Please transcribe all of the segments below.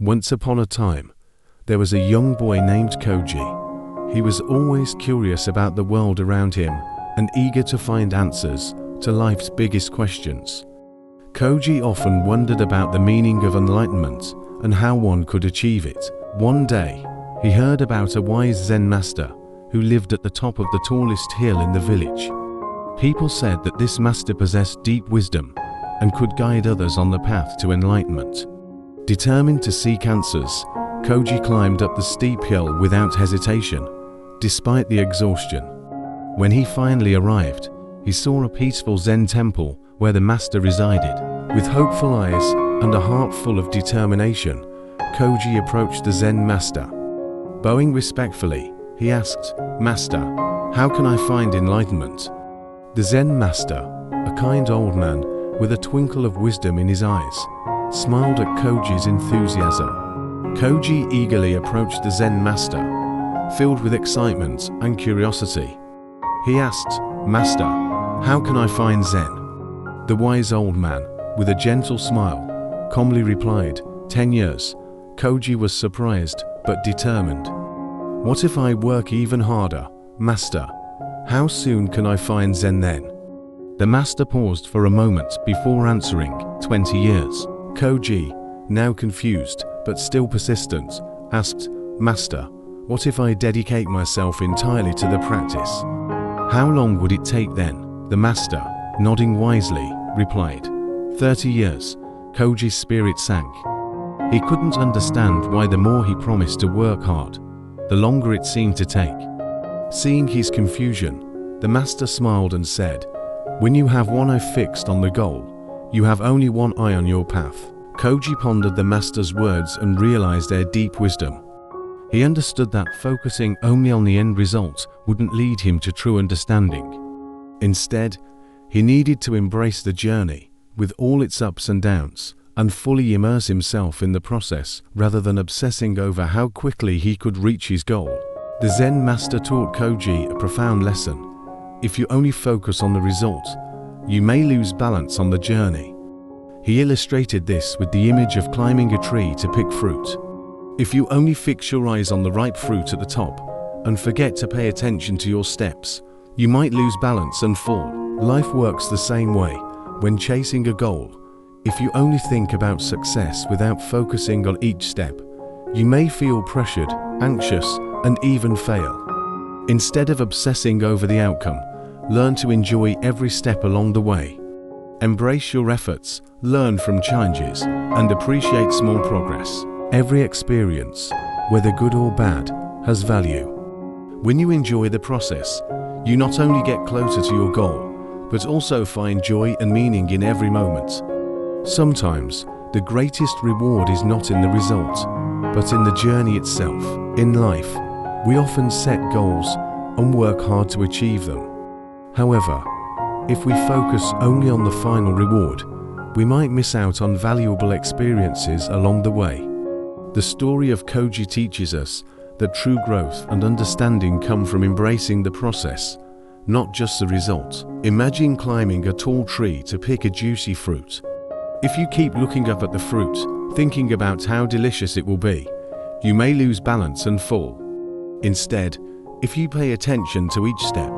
Once upon a time, there was a young boy named Koji. He was always curious about the world around him and eager to find answers to life's biggest questions. Koji often wondered about the meaning of enlightenment and how one could achieve it. One day, he heard about a wise Zen master who lived at the top of the tallest hill in the village. People said that this master possessed deep wisdom and could guide others on the path to enlightenment. Determined to seek answers, Koji climbed up the steep hill without hesitation, despite the exhaustion. When he finally arrived, he saw a peaceful Zen temple where the master resided. With hopeful eyes and a heart full of determination, Koji approached the Zen master. Bowing respectfully, he asked, "Master, how can I find enlightenment?" The Zen master, a kind old man with a twinkle of wisdom in his eyes, smiled at Koji's enthusiasm. Koji eagerly approached the Zen master, filled with excitement and curiosity. He asked, "Master, how can I find Zen?" The wise old man, with a gentle smile, calmly replied, 10 years. Koji was surprised but determined. "What if I work even harder, Master? How soon can I find Zen then?" The master paused for a moment before answering, 20 years. Koji, now confused but still persistent, asked, "Master, what if I dedicate myself entirely to the practice? How long would it take then?" The master, nodding wisely, replied, 30 years. Koji's spirit sank. He couldn't understand why the more he promised to work hard, the longer it seemed to take. Seeing his confusion, the master smiled and said, "When you have one eye fixed on the goal, you have only one eye on your path." Koji pondered the master's words and realized their deep wisdom. He understood that focusing only on the end result wouldn't lead him to true understanding. Instead, he needed to embrace the journey, with all its ups and downs, and fully immerse himself in the process rather than obsessing over how quickly he could reach his goal. The Zen master taught Koji a profound lesson. If you only focus on the result, you may lose balance on the journey. He illustrated this with the image of climbing a tree to pick fruit. If you only fix your eyes on the ripe fruit at the top and forget to pay attention to your steps, you might lose balance and fall. Life works the same way. When chasing a goal, if you only think about success without focusing on each step, you may feel pressured, anxious, and even fail. Instead of obsessing over the outcome, learn to enjoy every step along the way. Embrace your efforts, learn from challenges, and appreciate small progress. Every experience, whether good or bad, has value. When you enjoy the process, you not only get closer to your goal, but also find joy and meaning in every moment. Sometimes, the greatest reward is not in the result, but in the journey itself. In life, we often set goals and work hard to achieve them. However, if we focus only on the final reward, we might miss out on valuable experiences along the way. The story of Koji teaches us that true growth and understanding come from embracing the process, not just the result. Imagine climbing a tall tree to pick a juicy fruit. If you keep looking up at the fruit, thinking about how delicious it will be, you may lose balance and fall. Instead, if you pay attention to each step,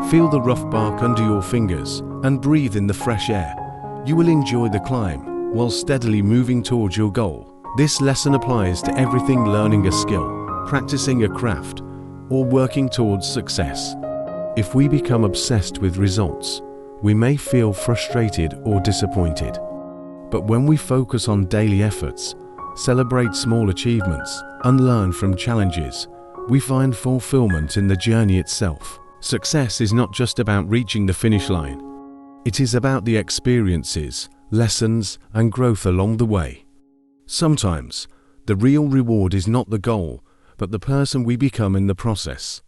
feel the rough bark under your fingers, and breathe in the fresh air, you will enjoy the climb while steadily moving towards your goal. This lesson applies to everything: learning a skill, practicing a craft, or working towards success. If we become obsessed with results, we may feel frustrated or disappointed. But when we focus on daily efforts, celebrate small achievements, and learn from challenges, we find fulfillment in the journey itself. Success is not just about reaching the finish line. It is about the experiences, lessons, and growth along the way. Sometimes, the real reward is not the goal, but the person we become in the process.